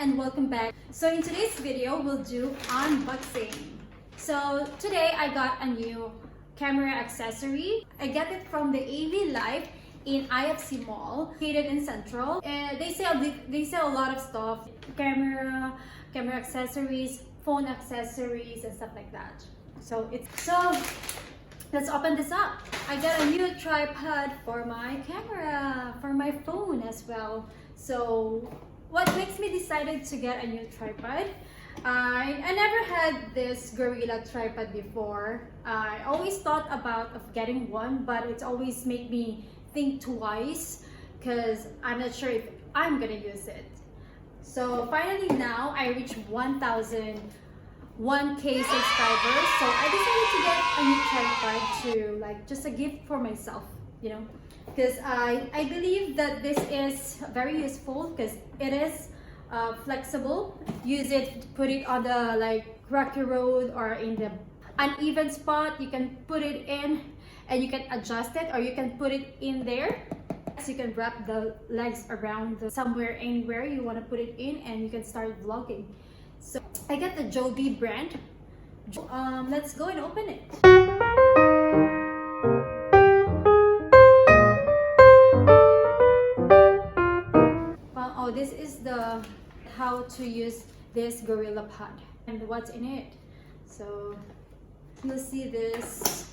and welcome back. So in today's video, we'll do unboxing. So today I got a new camera accessory. I got it from the AV Life in IFC Mall, located in Central. And they sell a lot of stuff, camera accessories, phone accessories, and stuff like that. So let's open this up. I got a new tripod for my camera, for my phone as well. So what makes me decided to get a new tripod? I never had this Gorilla tripod before. I always thought about getting one, but it's always make me think twice because I'm not sure if I'm gonna use it. So finally now I reached 1K subscribers, so I decided to get a new tripod to just a gift for myself, because I believe that this is very useful because it is flexible. Use it, put it on the rocky road or in the uneven spot. You can put it in and you can adjust it, or you can put it in there. So you can wrap the legs around somewhere, anywhere you want to put it in, and you can start vlogging. So I got the Joby brand. Let's go and open it. Oh, this is the how to use this Gorillapod and what's in it. So you'll see this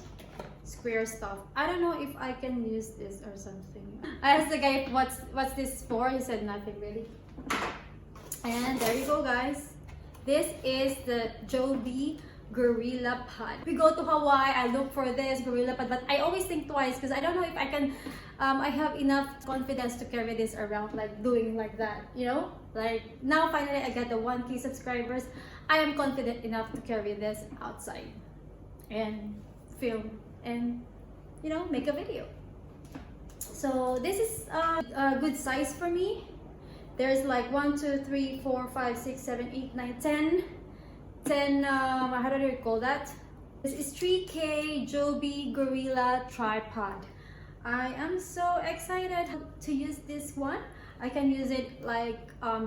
square stuff. I don't know if I can use this or something. I asked the guy what's this for. He said nothing really. And there you go, guys. This is the Joby Gorillapod. We go to Hawaii, I look for this Gorillapod, but I always think twice because I don't know if I can, I have enough confidence to carry this around, doing like that, now finally I got the 1K subscribers. I am confident enough to carry this outside and film and, make a video. So this is a good size for me. There's 1, 2, 3, 4, 5, 6, 7, 8, 9, 10, how do you call that? This is 3K Joby Gorilla tripod. I am so excited to use this one. I can use it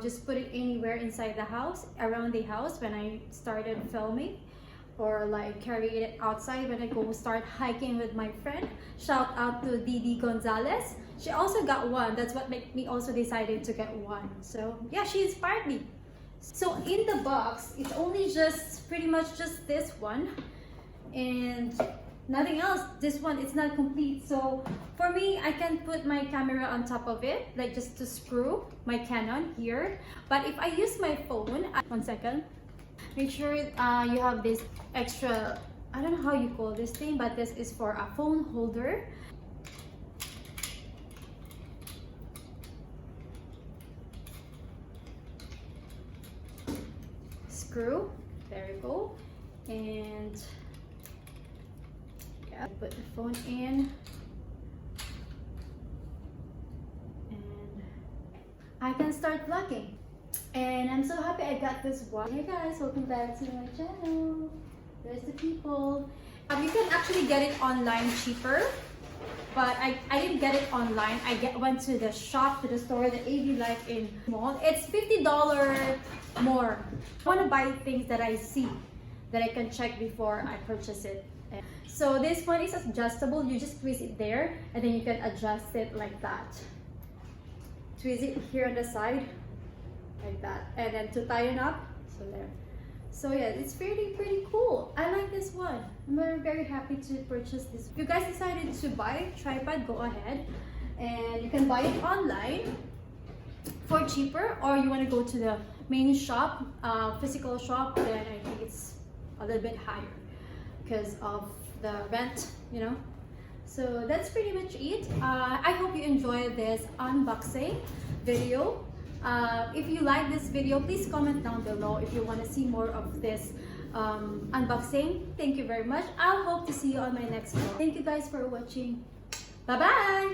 just put it anywhere inside the house, around the house when I started filming, or carry it outside when I go start hiking with my friend. Shout out to Didi Gonzalez. She also got one. That's what made me also decided to get one. So yeah, she inspired me. So in the box, it's only pretty much just this one and nothing else. This one, it's not complete. So for me, I can put my camera on top of it, just to screw my Canon here. But if I use my phone, one second, make sure you have this extra, I don't know how you call this thing, but this is for a phone holder. Screw, there you go, and yeah, put the phone in, and I can start vlogging. And I'm so happy I got this one. Hey guys, welcome back to my channel. There's the people. You can actually get it online cheaper, but I didn't get it online. Went to the shop, to the store, the AV Life in mall. It's $50 more. I want to buy things that I see, that I can check before I purchase it. So this one is adjustable. You just twist it there, and then you can adjust it like that. Twist it here on the side, like that, and then to tighten up, so there. So yeah, it's pretty cool. I like this one. I'm very happy to purchase this. If you guys decided to buy a tripod, go ahead, and you can buy it online for cheaper, or you want to go to the main shop, physical shop, then I think it's a little bit higher because of the rent, So that's pretty much it. I hope you enjoyed this unboxing video. If you like this video, please comment down below if you want to see more of this unboxing. Thank you very much. I'll hope to see you on my next vlog. Thank you guys for watching. Bye bye.